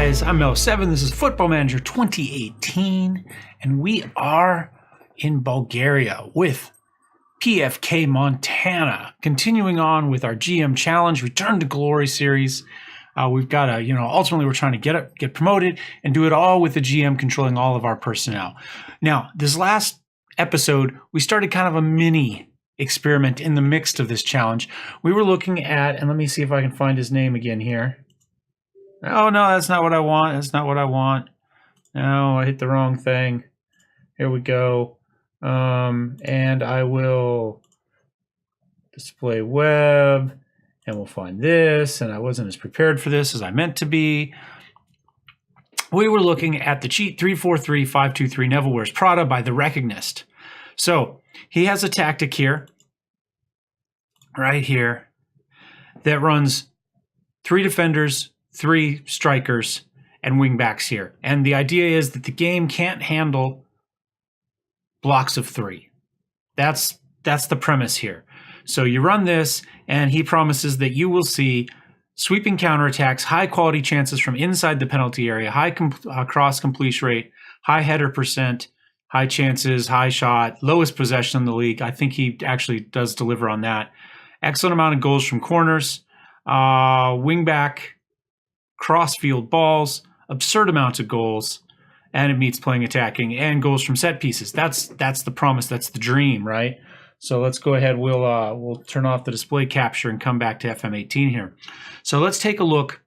guys, I'm Mellow Seven. This is Football Manager 2018, and we are in Bulgaria with PFK Montana, continuing on with our GM Challenge Return to Glory series. We've got to, ultimately we're trying to get promoted and do it all with the GM controlling all of our personnel. Now, this last episode, we started kind of a mini experiment in the midst of this challenge. We were looking at, and let me see if I can find his name again here. Oh, no, that's not what I want. That's not what I want. No, I hit the wrong thing. Here we go. And I will display web, and we'll find this. And I wasn't as prepared for this as I meant to be. We were looking at the cheat 3-4-3-5-2-3 Neville Wears Prada by the Recognizt. So he has a tactic here, right here, that runs 3 defenders, 3 strikers, and wing backs here. And the idea is that the game can't handle blocks of 3. That's the premise here. So you run this, and he promises that you will see sweeping counterattacks, high quality chances from inside the penalty area, high cross completion rate, high header percent, high chances, high shot, lowest possession in the league. I think he actually does deliver on that. Excellent amount of goals from corners, wing back, cross-field balls, absurd amounts of goals, and it meets playing attacking, and goals from set pieces. That's the promise. That's the dream, right? So let's go ahead. We'll turn off the display capture and come back to FM18 here. So let's take a look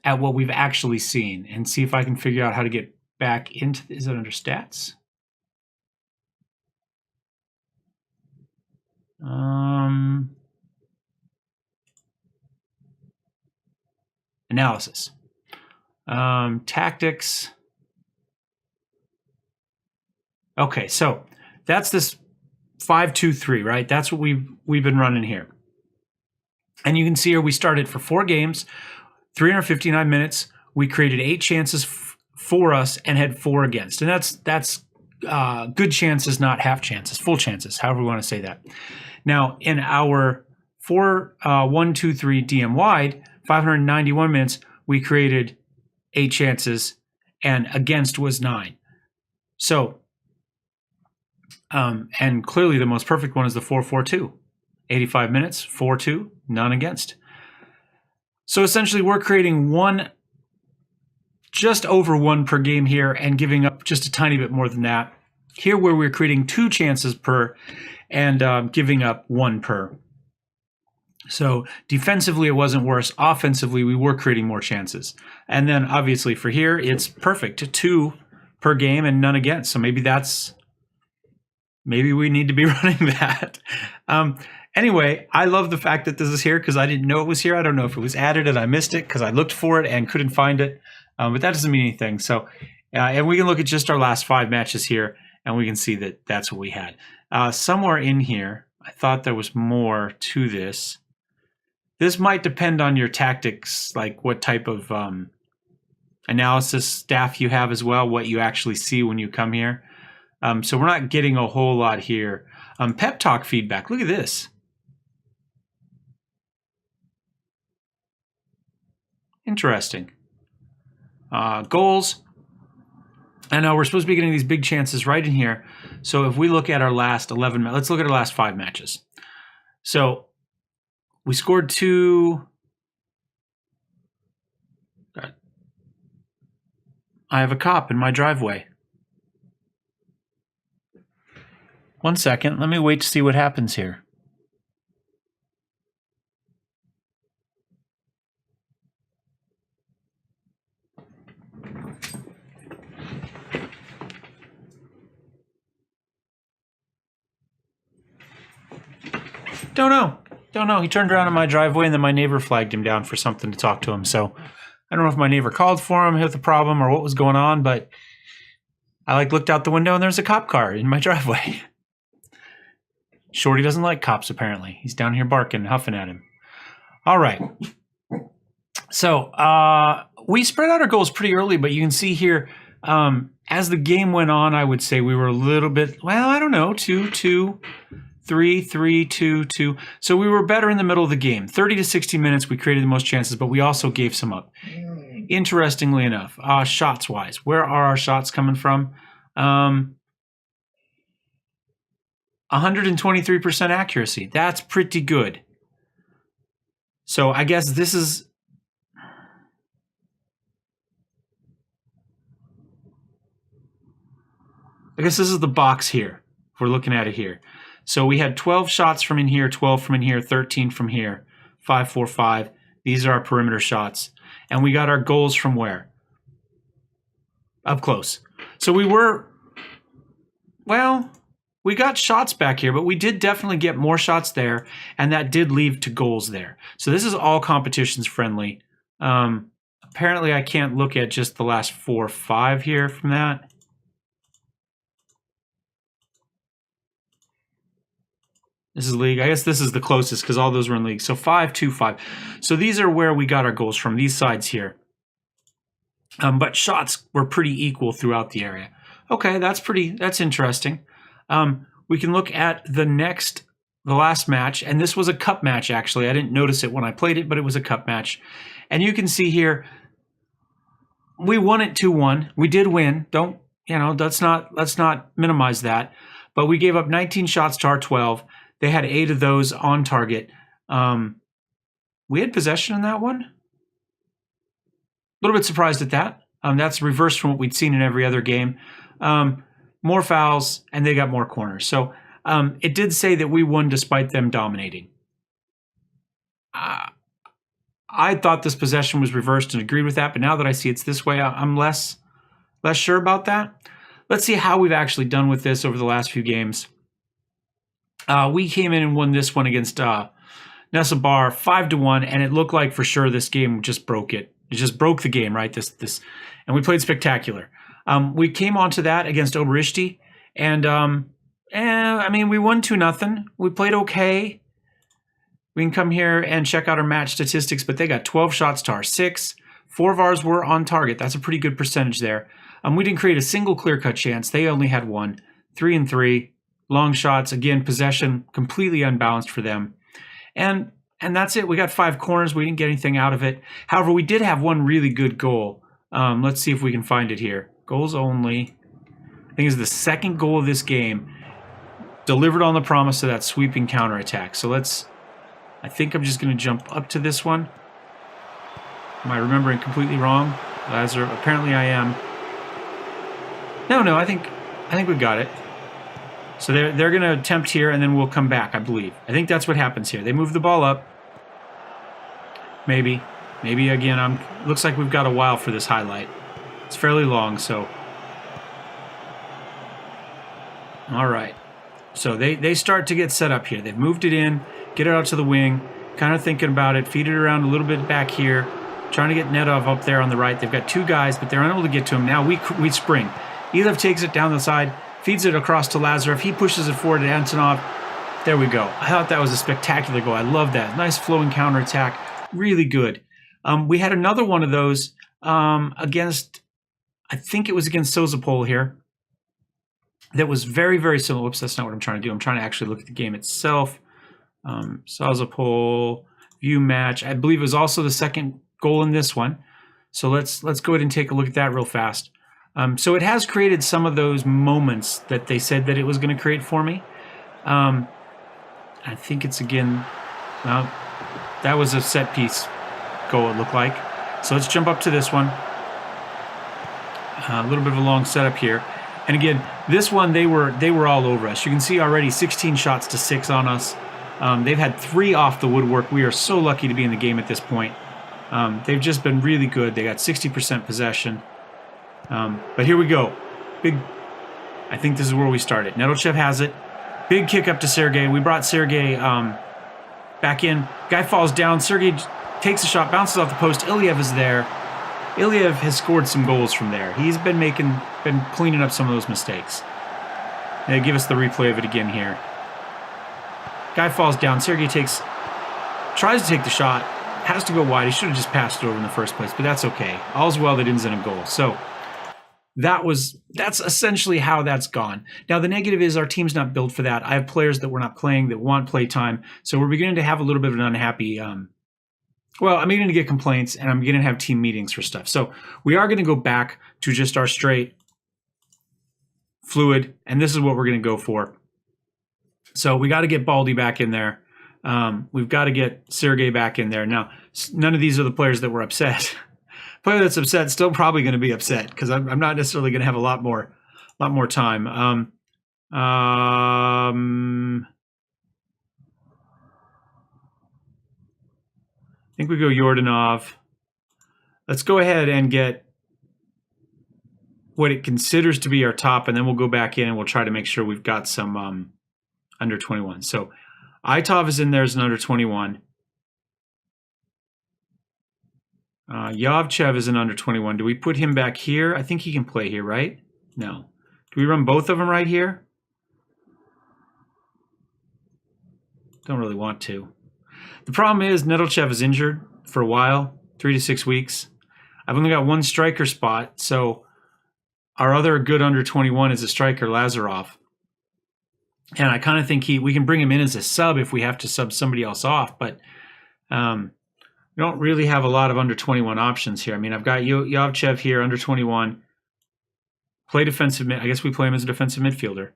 at what we've actually seen and see if I can figure out how to get back into. Is it under stats? Analysis. Tactics. Okay, so that's this 5-2-3, right? That's what we've been running here. And you can see here we started for 4 games, 359 minutes. We created 8 chances for us and had 4 against. And that's good chances, not half chances, full chances, however we want to say that. Now, in our 4-1-2-3 DM wide, 591 minutes, we created 8 chances, and against was 9. So, and clearly the most perfect one is the 4-4-2. 85 minutes, 4-2, none against. So essentially we're creating just over 1 per game here and giving up just a tiny bit more than that. Here where we're creating 2 chances per and giving up 1 per. So defensively, it wasn't worse. Offensively, we were creating more chances. And then obviously for here, it's perfect. 2 per game and none against. So maybe we need to be running that. Anyway, I love the fact that this is here because I didn't know it was here. I don't know if it was added and I missed it because I looked for it and couldn't find it. But that doesn't mean anything. So, and we can look at just our last 5 matches here and we can see that that's what we had. Somewhere in here, I thought there was more to this. This might depend on your tactics, like what type of analysis staff you have as well, what you actually see when you come here. So we're not getting a whole lot here. Pep talk feedback. Look at this. Interesting. Goals. I know we're supposed to be getting these big chances right in here. So if we look at our last 11, let's look at our last 5 matches. So we scored 2. I have a cop in my driveway. 1 second. Let me wait to see what happens here. Don't know. He turned around in my driveway and then my neighbor flagged him down for something to talk to him. So I don't know if my neighbor called for him, hit the problem, or what was going on, but I looked out the window and there's a cop car in my driveway. Shorty doesn't like cops, apparently. He's down here barking, huffing at him. All right. So we spread out our goals pretty early, but you can see here, as the game went on, I would say we were a little bit, well, I don't know, 2-2. 3-3-2-2. So we were better in the middle of the game. 30 to 60 minutes, we created the most chances, but we also gave some up. interestingly enough, shots wise, where are our shots coming from? 123% accuracy. That's pretty good. So I guess this is, the box here. If we're looking at it here. So we had 12 shots from in here, 12 from in here, 13 from here, 5, 4, 5. These are our perimeter shots. And we got our goals from where? Up close. So we were, well, we got shots back here, but we did definitely get more shots there, and that did lead to goals there. So this is all competitions friendly. Apparently I can't look at just the last 4 or 5 here from that. This is league. I guess this is the closest because all those were in league. So 5, 2, 5. So these are where we got our goals from, these sides here. But shots were pretty equal throughout the area. Okay, that's interesting. We can look at the last match, and this was a cup match actually. I didn't notice it when I played it, but it was a cup match. And you can see here, we won it 2-1. We did win. Let's not minimize that. But we gave up 19 shots to our 12. They had 8 of those on target. We had possession in that one. A little bit surprised at that. That's reversed from what we'd seen in every other game. More fouls, and they got more corners. So it did say that we won despite them dominating. I thought this possession was reversed and agreed with that, but now that I see it's this way, I'm less sure about that. Let's see how we've actually done with this over the last few games. We came in and won this one against Nesebar 5-1, and it looked like for sure this game just broke it. It just broke the game, right? And we played spectacular. We came onto that against Oberishti, and we won 2-0. We played okay. We can come here and check out our match statistics, but they got 12 shots to our 6. 4 of ours were on target. That's a pretty good percentage there. We didn't create a single clear-cut chance. They only had 1. 3 and 3. Long shots, again, possession completely unbalanced for them. And that's it. We got 5 corners. We didn't get anything out of it. However, we did have one really good goal. Let's see if we can find it here. Goals only. I think it's the second goal of this game. Delivered on the promise of that sweeping counterattack. So I think I'm just going to jump up to this one. Am I remembering completely wrong? Apparently I am. No, I think we got it. So they're going to attempt here, and then we'll come back, I believe. I think that's what happens here. They move the ball up. Maybe again, looks like we've got a while for this highlight. It's fairly long, so. All right. So they start to get set up here. They've moved it in, get it out to the wing, kind of thinking about it, feed it around a little bit back here, trying to get Nedov up there on the right. They've got 2 guys, but they're unable to get to him. Now we spring. Eliv takes it down the side, feeds it across to Lazarev. He pushes it forward to Antonov. There we go. I thought that was a spectacular goal. I love that. Nice flowing counterattack. Really good. We had another one of those against, I think it was against Sozopol here. That was very, very similar. Whoops, that's not what I'm trying to do. I'm trying to actually look at the game itself. Sozopol, view match. I believe it was also the second goal in this one. So let's go ahead and take a look at that real fast. So it has created some of those moments that they said that it was going to create for me. I think it's again, that was a set piece goal it looked like. So let's jump up to this one. A little bit of a long setup here. And again, this one, they were all over us. You can see already 16 shots to 6 on us. They've had 3 off the woodwork. We are so lucky to be in the game at this point. They've just been really good. They got 60% possession. But here we go. I think this is where we started. Nedelchev has it. Big kick up to Sergey. We brought Sergey back in. Guy falls down. Sergey takes a shot, bounces off the post. Ilyev is there. Ilyev has scored some goals from there. He's been cleaning up some of those mistakes. They give us the replay of it again here. Guy falls down. Sergey tries to take the shot, has to go wide. He should have just passed it over in the first place, but that's okay. All's well that ends in a goal. So that's essentially how that's gone. Now the negative is our team's not built for that. I have players that we're not playing that want play time, so we're beginning to have a little bit of an unhappy well, I'm beginning to get complaints, and I'm going to have team meetings for stuff. So we are going to go back to just our straight fluid, and this is what we're going to go for. So we got to get Baldy back in there. We've got to get Sergey back in there. Now, none of these are the players that were upset. Player that's upset still probably going to be upset because I'm not necessarily going to have a lot more time. I think we go Yordanov. Let's go ahead and get what it considers to be our top, and then we'll go back in and we'll try to make sure we've got some under 21. So Itov is in there as an under 21. Yavchev is an under 21. Do we put him back here? I think he can play here, right? No. Do we run both of them right here? Don't really want to. The problem is Nedelchev is injured for a while, 3 to 6 weeks. I've only got one striker spot, so our other good under 21 is a striker, Lazarov. And I kind of think we can bring him in as a sub if we have to sub somebody else off, but we don't really have a lot of under 21 options here. I mean, I've got Yavchev here, under 21. Play defensive mid. I guess we play him as a defensive midfielder.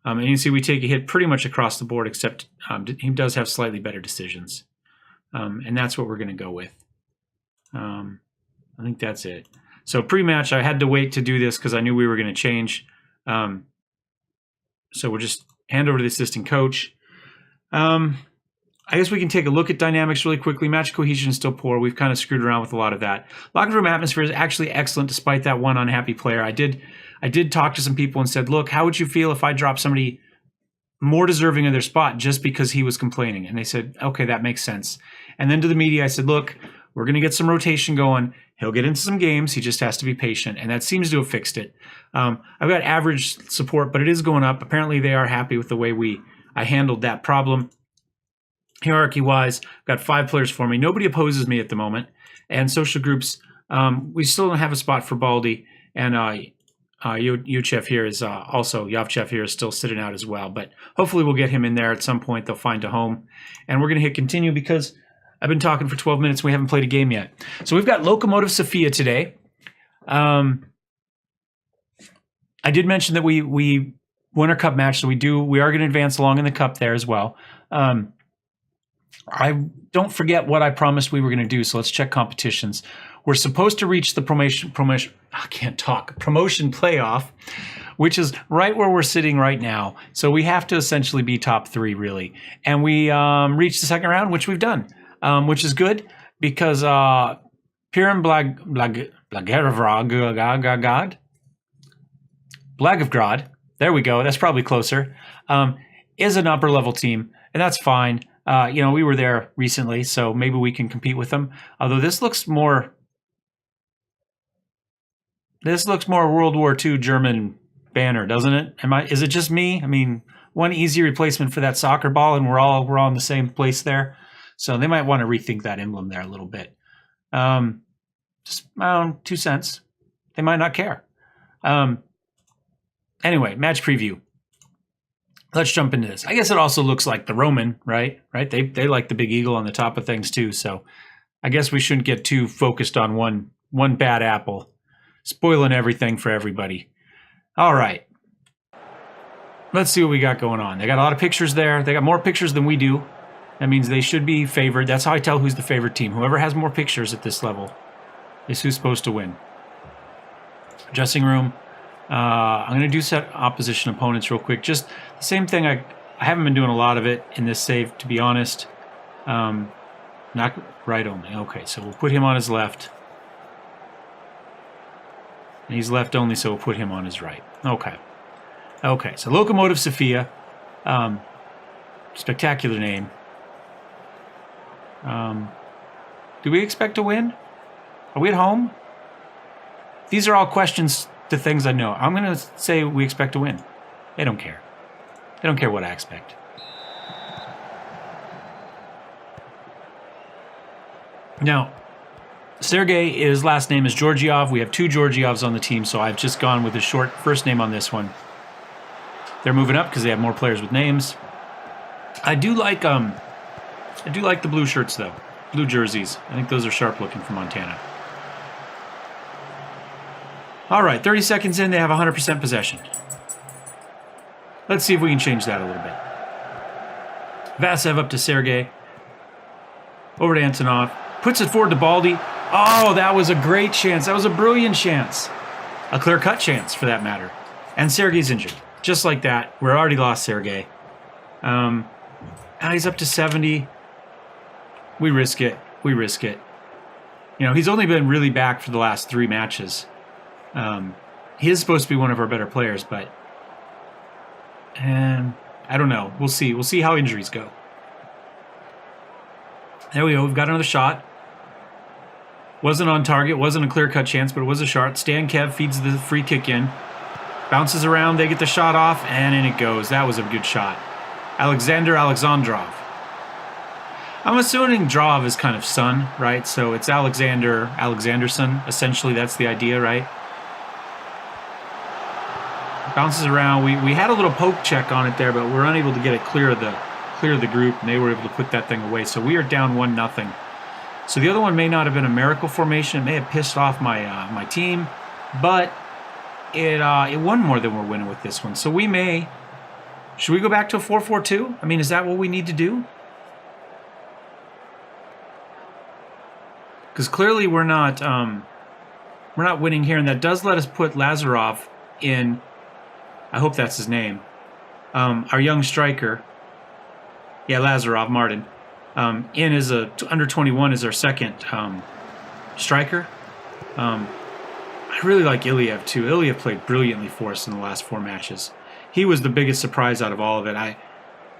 And you can see we take a hit pretty much across the board, except he does have slightly better decisions. And that's what we're going to go with. I think that's it. So pre-match, I had to wait to do this because I knew we were going to change. So we'll just hand over to the assistant coach. I guess we can take a look at dynamics really quickly. Match cohesion is still poor. We've kind of screwed around with a lot of that. Locker room atmosphere is actually excellent despite that one unhappy player. I did talk to some people and said, look, how would you feel if I dropped somebody more deserving of their spot just because he was complaining? And they said, okay, that makes sense. And then to the media, I said, look, we're going to get some rotation going. He'll get into some games. He just has to be patient. And that seems to have fixed it. I've got average support, but it is going up. Apparently they are happy with the way I handled that problem. Hierarchy-wise, I've got 5 players for me. Nobody opposes me at the moment. And social groups, we still don't have a spot for Baldy. And Yavchev here is Yavchev here is still sitting out as well. But hopefully we'll get him in there at some point. They'll find a home. And we're going to hit continue because I've been talking for 12 minutes. We haven't played a game yet. So we've got Lokomotiv Sofia today. I did mention that we won our cup match, so we are going to advance along in the cup there as well. I don't forget what I promised we were going to do, so let's check competitions. We're supposed to reach the promotion playoff, which is right where we're sitting right now. So we have to essentially be top 3, really. And we reached the second round, which we've done, which is good because Piran Blagoevgrad, there we go, that's probably closer, is an upper level team, and that's fine. We were there recently, so maybe we can compete with them. Although this looks more World War II German banner, doesn't it? Is it just me? I mean, one easy replacement for that soccer ball, and we're all in the same place there. So they might want to rethink that emblem there a little bit. Just 2 cents. They might not care. Anyway, match preview. Let's jump into this. I guess it also looks like the Roman, right? They like the big eagle on the top of things too. So I guess we shouldn't get too focused on one bad apple, spoiling everything for everybody. All right. Let's see what we got going on. They got a lot of pictures there. They got more pictures than we do. That means they should be favored. That's how I tell who's the favorite team. Whoever has more pictures at this level is who's supposed to win. Dressing room. I'm going to do set opposition opponents real quick. Just the same thing. I haven't been doing a lot of it in this save, to be honest. Not right only. Okay, so we'll put him on his left. And he's left only, so we'll put him on his right. Okay. Okay, so Lokomotiv Sofia. Spectacular name. Do we expect to win? Are we at home? These are all questions to things I know. I'm going to say we expect to win. They don't care. They don't care what I expect. Now, Sergey, his last name is Georgiev. We have 2 Georgievs on the team, so I've just gone with a short first name on this one. They're moving up because they have more players with names. I do like the blue shirts though. blue jerseys. I think those are sharp looking for Montana. All right, 30 seconds in, they have 100% possession. Let's see if we can change that a little bit. Vasev up to Sergey. Over to Antonov. Puts it forward to Baldy. Oh, that was a great chance. That was a brilliant chance. A clear-cut chance, for that matter. And Sergey's injured. Just like that. We're already lost Sergey. Now he's up to 70. We risk it. We risk it. You know, he's only been really back for the last 3 matches. He is supposed to be one of our better players, but I don't know. We'll see. We'll see how injuries go. There we go. We've got another shot. Wasn't on target. Wasn't a clear-cut chance, but it was a shot. Stan Kev feeds the free kick in. Bounces around. They get the shot off, and in it goes. That was a good shot. Alexander Alexandrov. I'm assuming Drov is kind of son, right? So it's Alexander Alexanderson. Essentially, that's the idea, right? Bounces around. We had a little poke check on it there, but we're unable to get it clear of the group, and they were able to put that thing away. So we are down 1-0. So the other one may not have been a miracle formation. It may have pissed off my team, but it won more than we're winning with this one. So we may. Should we go back to a 4-4-2? I mean, is that what we need to do? Because clearly we're not winning here, and that does let us put Lazarov in. I hope that's his name. Our young striker. Yeah, Lazarov, Martin. In as a under 21 is our second striker. I really like Iliev too. Iliev played brilliantly for us in the last 4 matches. He was the biggest surprise out of all of it. Out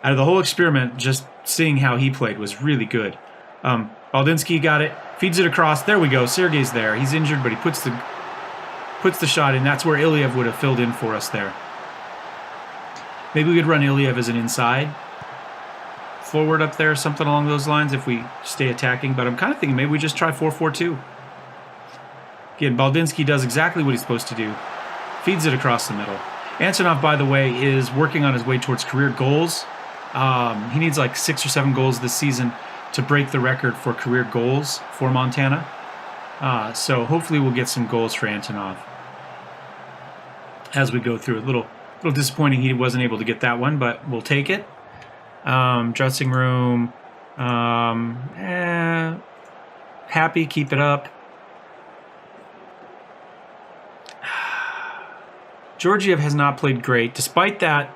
of the whole experiment, just seeing how he played was really good. Baldinsky got it, feeds it across. There we go. Sergey's there. He's injured, but he puts the shot in. That's where Iliev would have filled in for us there. Maybe we could run Iliev as an inside forward up there, something along those lines if we stay attacking. But I'm kind of thinking maybe we just try 4-4-2. Again, Baldinsky does exactly what he's supposed to do. Feeds it across the middle. Antonov, by the way, is working on his way towards career goals. He needs like 6 or 7 goals this season to break the record for career goals for Montana. So hopefully we'll get some goals for Antonov as we go through. A little disappointing he wasn't able to get that one, but we'll take it. Dressing room. Happy, keep it up. Georgiev has not played great. Despite that,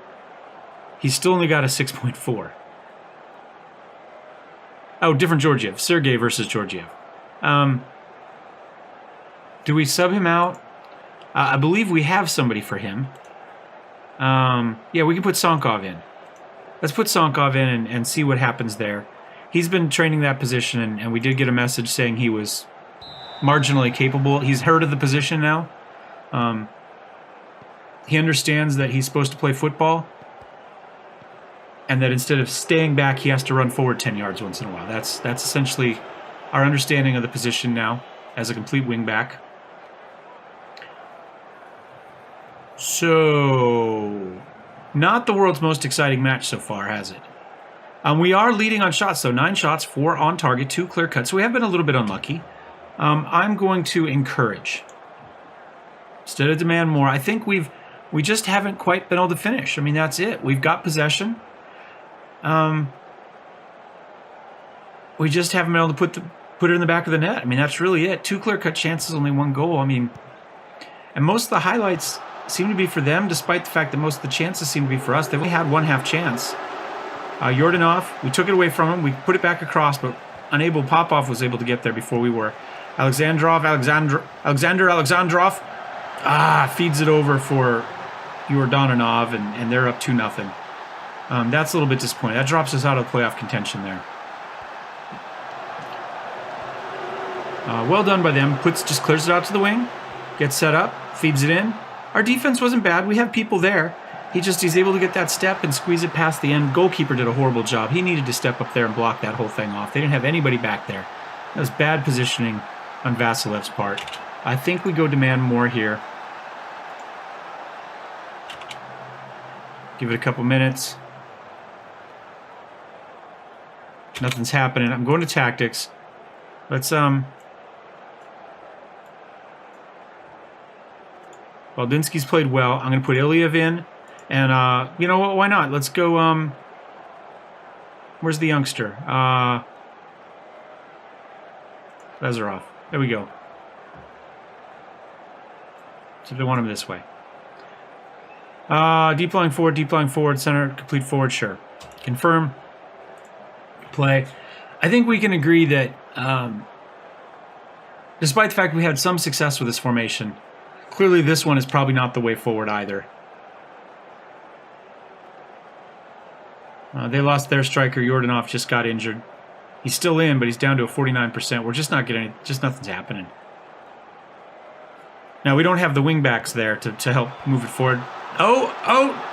he's still only got a 6.4. Oh, different Georgiev. Sergey versus Georgiev. Do we sub him out? I believe we have somebody for him. Yeah, we can put Sankov in. Let's put Sankov in and see what happens there. He's been training that position, and we did get a message saying he was marginally capable. He's heard of the position now. He understands that he's supposed to play football, and that instead of staying back, he has to run forward 10 yards once in a while. That's essentially our understanding of the position now as a complete wingback. So, not the world's most exciting match so far, has it? We are leading on shots, though. 9 shots, 4 on target, 2 clear cuts. So we have been a little bit unlucky. I'm going to encourage. Instead of demand more, I think we just haven't quite been able to finish. I mean, that's it. We've got possession. We just haven't been able to put it in the back of the net. I mean, that's really it. 2 clear-cut chances, only 1 goal. I mean, and most of the highlights seem to be for them, despite the fact that most of the chances seem to be for us. They've only had 1 half chance. Yordanov, we took it away from him. We put it back across, but unable. Popov was able to get there before we were. Alexander Alexandrov. Feeds it over for Yordanov, and they're up 2-0. That's a little bit disappointing. That drops us out of playoff contention there. Well done by them. Just clears it out to the wing, gets set up, feeds it in. Our defense wasn't bad. We have people there. He's able to get that step and squeeze it past the end. Goalkeeper did a horrible job. He needed to step up there and block that whole thing off. They didn't have anybody back there. That was bad positioning on Vasilev's part. I think we go demand more here. Give it a couple minutes. Nothing's happening. I'm going to tactics. Let's Baldinsky's played well. I'm going to put Iliev in. And, you know what? Why not? Let's go, where's the youngster? Lazarov. There we go. So they want him this way. Deep lying forward, center, complete forward, sure. Confirm. Play. I think we can agree that, despite the fact we had some success with this formation, clearly this one is probably not the way forward either. They lost their striker. Yordanov just got injured. He's still in, but he's down to a 49%. We're just not getting, just nothing's happening. Now, we don't have the wingbacks there to help move it forward. Oh,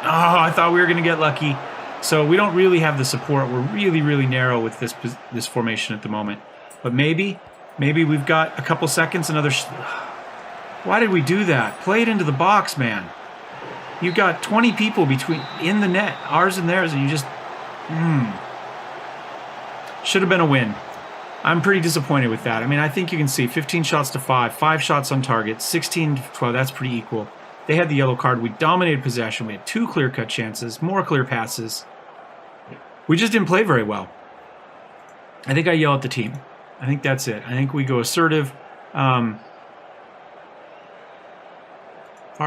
I thought we were going to get lucky. So we don't really have the support. We're really, really narrow with this formation at the moment. But maybe we've got a couple seconds, another... Why did we do that? Play it into the box, man. You've got 20 people in the net, ours and theirs, and you just... Should have been a win. I'm pretty disappointed with that. I mean, I think you can see 15 shots to 5 shots on target, 16 to 12, that's pretty equal. They had the yellow card. We dominated possession. We had 2 clear-cut chances, more clear passes. We just didn't play very well. I think I yell at the team. I think that's it. I think we go assertive. Far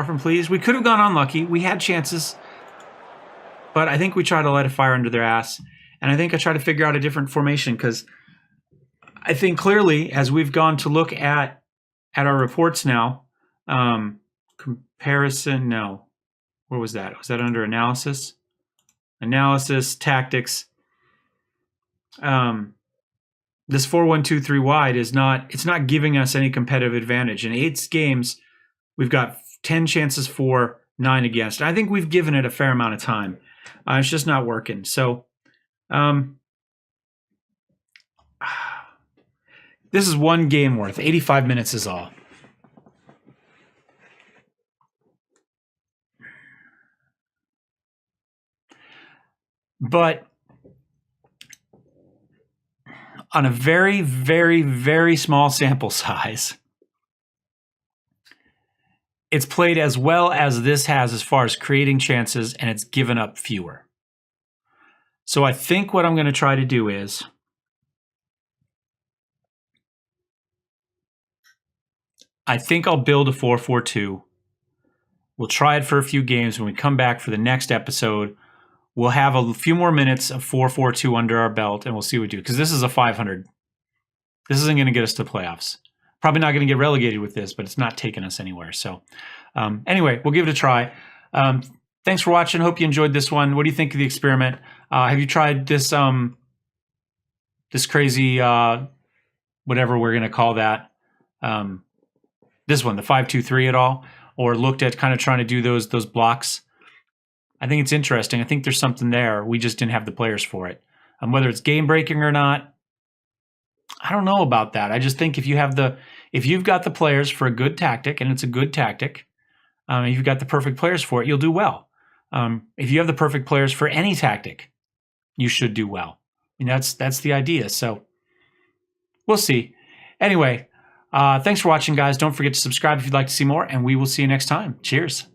from pleased. We could have gone unlucky. We had chances. But I think we tried to light a fire under their ass. And I think I tried to figure out a different formation because I think clearly, as we've gone to look at our reports now, comparison, no. Where was that? Was that under analysis? Analysis, tactics. This 4-1-2-3 wide is not, it's not giving us any competitive advantage. In 8 games, we've got 10 chances for, 9 against. I think we've given it a fair amount of time. It's just not working. So, this is one game worth. 85 minutes is all. But on a very, very, very small sample size, it's played as well as this has as far as creating chances, and it's given up fewer. So I think what I'm going to try to do is I think I'll build a 4-4-2. We'll try it for a few games. When we come back for the next episode, we'll have a few more minutes of 4-4-2 under our belt, and we'll see what we do. Because this is a 500. This isn't going to get us to the playoffs. Probably not going to get relegated with this, but it's not taking us anywhere. So anyway, we'll give it a try. Thanks for watching. Hope you enjoyed this one. What do you think of the experiment? Have you tried this this crazy, whatever we're going to call that, this one, the 5-2-3 at all? Or looked at kind of trying to do those blocks? I think it's interesting. I think there's something there. We just didn't have the players for it. Whether it's game breaking or not, I don't know about that. I just think if you've got the players for a good tactic, and it's a good tactic, if you've got the perfect players for it, you'll do well. If you have the perfect players for any tactic, you should do well. I mean, that's the idea. So we'll see. Anyway, thanks for watching, guys. Don't forget to subscribe if you'd like to see more, and we will see you next time. Cheers.